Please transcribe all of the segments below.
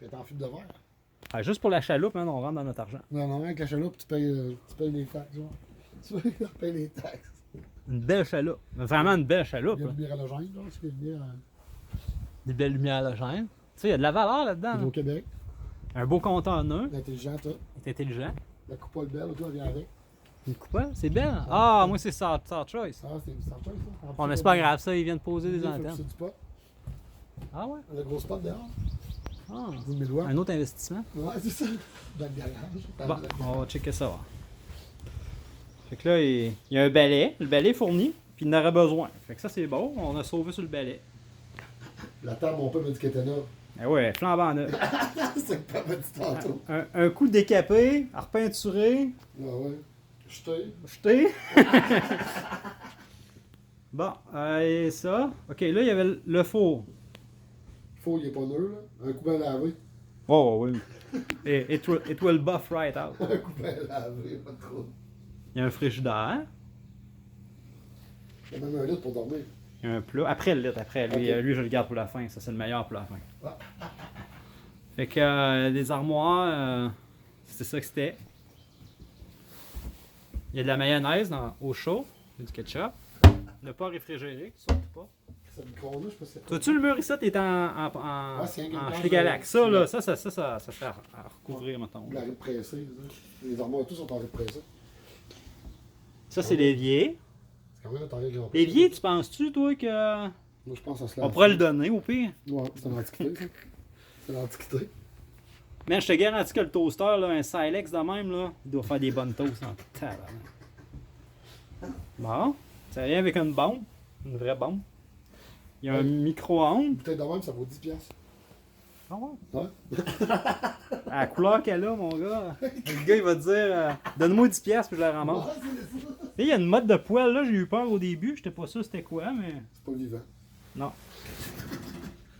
Elle est en fibre de verre. Ah, juste pour la chaloupe, hein, on rentre dans notre argent. Non, avec la chaloupe, tu payes les taxes, genre. Tu payes les taxes. Une belle chaloupe. Vraiment une belle chaloupe. Il y a Là. une bière halogène, genre, c'est une bière Des belles lumières halogènes. Tu sais, il y a de la valeur là-dedans. Là. au Québec. Un beau conteneur. Intelligent, toi. Il est intelligent. La coupole belle, toi, elle vient avec. Une coupole, c'est belle. Ah, moi, c'est Star Choice. Ah, c'est une Star Choice, ça. Oh, mais c'est pas grave, ça, ils viennent poser des C'est antennes. du pot. Ah ouais? Le gros spot dehors. Ah. Vous mes doigts. Un autre investissement. Ouais, c'est ça. Dans le garage. Bon, on va checker ça. Fait que là, il y a un balai. Le balai est fourni, puis il en aurait besoin. Fait que ça, c'est bon. On a sauvé sur le balai. La table, mon père m'a dit qu'elle était neuve. Ah ouais, flambant neuf. C'est pas m'a dit tantôt. Un coup décapé, à repeinturer, Ah ouais. Jeté. jeté. Bon, et ça. Ok, là, il y avait le four. Faux, il est pas neuf, là. Un coup bien lavé. Oh, oui. Et it will buff right out. Un coup bien lavé, pas trop. Il y a un frigidaire. Il y a même un lit pour dormir. Il y a un plat. Après le lit, après. Lui, Ok. lui, je le garde pour la fin. Ça, c'est le meilleur pour la fin. Ah. Fait que les armoires, c'est ça que c'était. Il y a de la mayonnaise au chaud. Il y a du ketchup. Ne pas réfrigérer, surtout pas. Ce micro-ondes, je sais pas si c'est. Toi-tu le mur ici, t'es c'est une en planche Schlegalac. de- Ça, là, ça fait à recouvrir, mettons. La rive pressée, là. Les armoires, tous sont en rive pressée. Ça, c'est l'évier. C'est quand même un tarif grand. L'évier, tu penses-tu, toi, que. Moi, je pense à cela. On pourrait le donner, au pire? Ouais, c'est une antiquité, ça. C'est l'antiquité. Mais je te garantis que le toaster, là, un Silex de même, là, il doit faire des bonnes toasts en tabarnak. Bon, ça vient avec une bombe, une vraie bombe. Il y a un Ouais. micro-ondes. Une bouteille de même, ça vaut 10$. Ah ouais? Ouais. À la couleur qu'elle a, mon gars. Le gars, il va te dire donne-moi 10$ puis je la ramasse. Ouais, c'est ça. Et il y a une mode de poêle, là, j'ai eu peur au début, j'étais pas sûr c'était quoi, mais. C'est pas vivant. Non,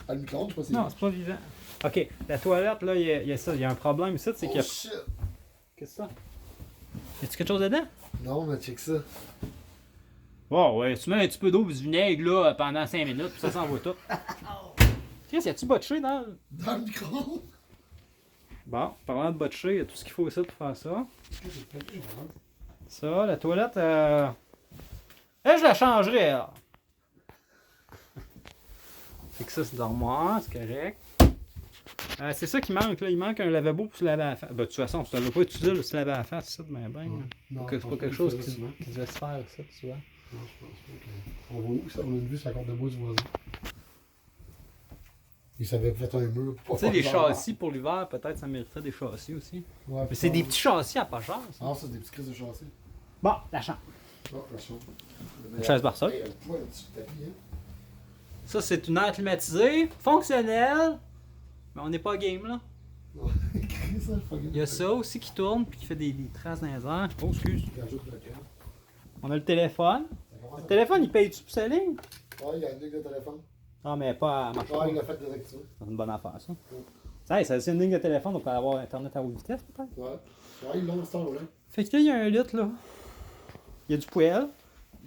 À le micro-ondes, je sais pas si. non, c'est pas vivant. Ok, la toilette, là, il y a ça, il y a un problème ici, c'est qu'il y a. Oh shit! Qu'est-ce que ça? Y a-tu quelque chose dedans? Non, mais check ça. Oh ouais, tu mets un petit peu d'eau et du vinaigre là, pendant 5 minutes, puis ça s'en va tout. Chris, y a-tu botché dans le... Dans le micro-ondes? Bon, parlant de botché, il y a tout ce qu'il faut ici pour faire ça. Qu'est-ce que j'ai fait? Ça, la toilette, je la changerais, là. Fait que ça, c'est l'armoire, c'est correct. C'est ça qui manque, là. Il manque un lavabo pour se laver la face. Ben, de toute façon, tu ne pas utiliser le se laver la face, ça, mais ben. Non, C'est pas quelque chose qui devait se faire, ça, tu vois. Non, je pense pas que. On va où ça? On a une vue sur la corde de bois du voisin. Il savait fait un mur pour Tu sais, pas les faire châssis pour l'hiver, peut-être ça mériterait des châssis aussi. Ouais, Mais c'est des petits châssis à pas cher, ça. Ah, ça, c'est des petits crises de châssis. Bon, la chambre. Ah, la chambre. Une chaise barçole. Hey, elle pointe dessus le tapis, hein. Ça, c'est une aire climatisée, fonctionnelle. Mais on n'est pas game, là. Non, Chris, ça, je Il y a ça aussi qui tourne puis qui fait des traces dans les airs. Oh, excuse. Il ajoute le cœur. On a le téléphone. Ça commence Le à- téléphone, il paye-tu pour sa ligne? Ouais, il y a une ligne de téléphone. Non, mais pas à marcher. Ouais, il l'a fait désactiver. C'est une bonne affaire, ça. Ça, ça c'est une ligne de téléphone, on peut avoir Internet à haute vitesse, peut-être. Ouais. Ouais, ils l'ont installé, là. Fait que là, il y a un lit, là. Il y a du poêle.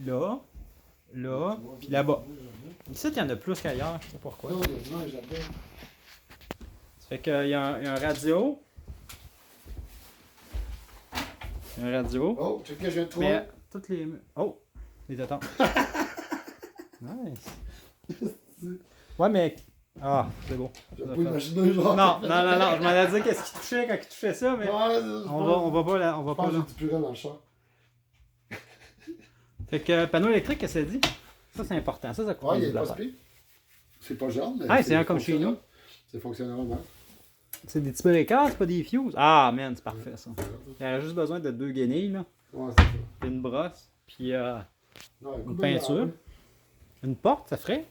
Là. Là. Puis là-bas. Ici, il y en a plus qu'ailleurs, je sais pas pourquoi. Non, il y a du neige là-dedans. Ça fait qu'il y a un radio. Il y a un radio. Oh, check que je viens de trouver. Mais toutes les. Oh! Les attentes. Nice. Ouais, mais. Ah, c'est beau. J'ai pas imaginé, genre. Non, non, non, non, je m'en ai dit qu'est-ce qu'il touchait quand il touchait ça, mais. Ouais, On va pas là. On va Je pas pense que là. j'ai du purée dans le champ. Fait que panneau électrique, qu'est-ce que ça dit? Ça, c'est important. Ça coûte Ouais, il des est pas affaires. si pire. C'est pas jaune, mais. Ah, c'est un comme chez fonctionnel. nous. C'est fonctionnel vraiment. C'est des petits breakers, c'est pas des fuses. Ah, man, c'est parfait ça. Il y aurait juste besoin de 2 guenilles, là. Ouais, c'est ça. Puis une brosse. Puis Ouais, une peinture. Une porte, ça ferait.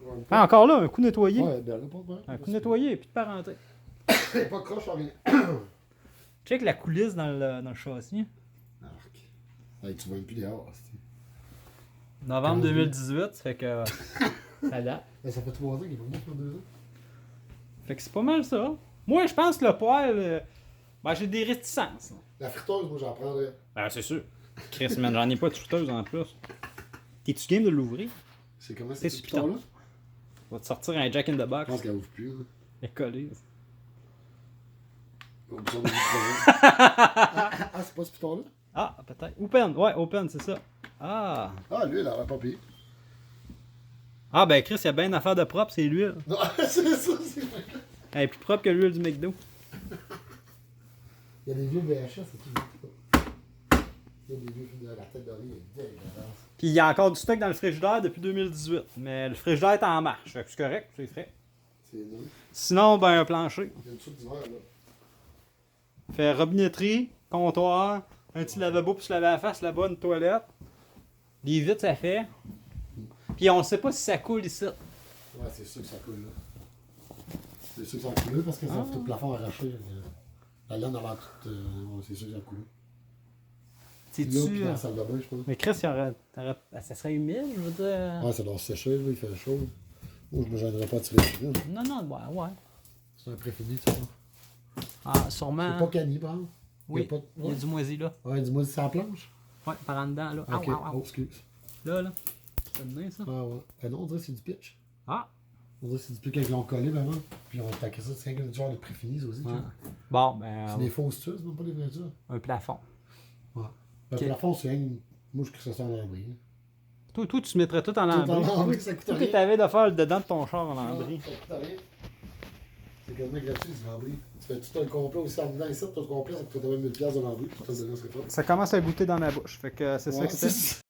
Ouais, une Ah, encore là, un coup nettoyé. Ouais, belle, pas de Un coup nettoyé, puis de parenté. Pas croche, rien. Check la coulisse dans le châssis. Arc. Hey, tu vois même plus dehors, c'est. Novembre 2018, ça fait que. Ça date. Ben, ça fait 3 ans qu'il est pas mort pour 2 ans. Fait que c'est pas mal ça. Moi, je pense que le poêle. Ben, j'ai des réticences. Là. La friteuse, moi, j'en prendrais. Ben, c'est sûr. Chris, man, j'en ai pas de friteuse en plus. T'es-tu game de l'ouvrir? C'est comment C'est c'est ce piton. piton-là? On va te sortir un Jack in the Je Box. pense qu'elle ouvre plus. Là. Et coller. Comme ça, on a dit ah, c'est pas ce piton-là? Ah, peut-être. Open, ouais, open, c'est ça. Ah. Ah, lui, il a pas payé. Ah, ben Chris, il y a bien une affaire de propre, c'est l'huile. Non, c'est ça, c'est vrai. Elle est plus propre que l'huile du McDo. Il y a des vieux VHS, c'est tout. Il y a des vieux films de la tête d'oreille, il est dégueulasse. Puis il y a encore du stock dans le frigidaire depuis 2018. Mais le frigidaire est en marche. Fait que c'est correct, c'est frais. C'est nul. Sinon, ben un plancher. Il y a une soupe d'hiver, là. Fait robinetterie, comptoir, un petit lavabo pour se laver la face, là-bas, une toilette. Les vitres, ça fait. Puis on sait pas si ça coule ici. Ouais, c'est sûr que ça coule, là. C'est sûr que ça a coulé parce que ça fait tout le plafond arraché. La laine a l'air toute. Ouais, c'est sûr que ça a coulé. Là, puis C'est-tu. dans la salle de bain, je pense. Mais Chris, ça serait humide, je veux dire. Ouais, ça doit se sécher, là, il fait chaud. Moi, je me gênerais pas à tirer ça. Non, non, ouais. C'est un préfini, ça. Ah, sûrement. C'est pas cani, par exemple. Oui, Il y a, pas... il y a du moisi là. Ouais, dis-moi si c'est la planche. Ouais, par en dedans, là. Ah, Ok, wow, wow. oh, excuse. Là. C'est bien, ça. Ah ouais. Non, on dirait que c'est du pitch. Ah. On dirait que c'est du pitch qu'ils l'ont collé vraiment. Puis on a taqué ça, c'est un genre de préfinis aussi. Ouais. Bon, ben. C'est des fausses tues, c'est même pas des vraies tues. Un plafond. Ouais. Le Ok. plafond, c'est un. Moi, je crée ça en lambris. Toi, tu mettrais tout en Tout en lambris. lambris, ça coûte Tout rien. que t'avais de faire le dedans de ton char en lambris. Ça coûte rien. C'est quasiment gratuit, ce lambris. Tu fais tout un complet aussi en dedans ici, tout un complet, ça coûte même 1000$ de lambris. Tout ça, c'est pas. Ça commence à goûter dans ma bouche. Fait que c'est ça Ouais, que c'est. c'est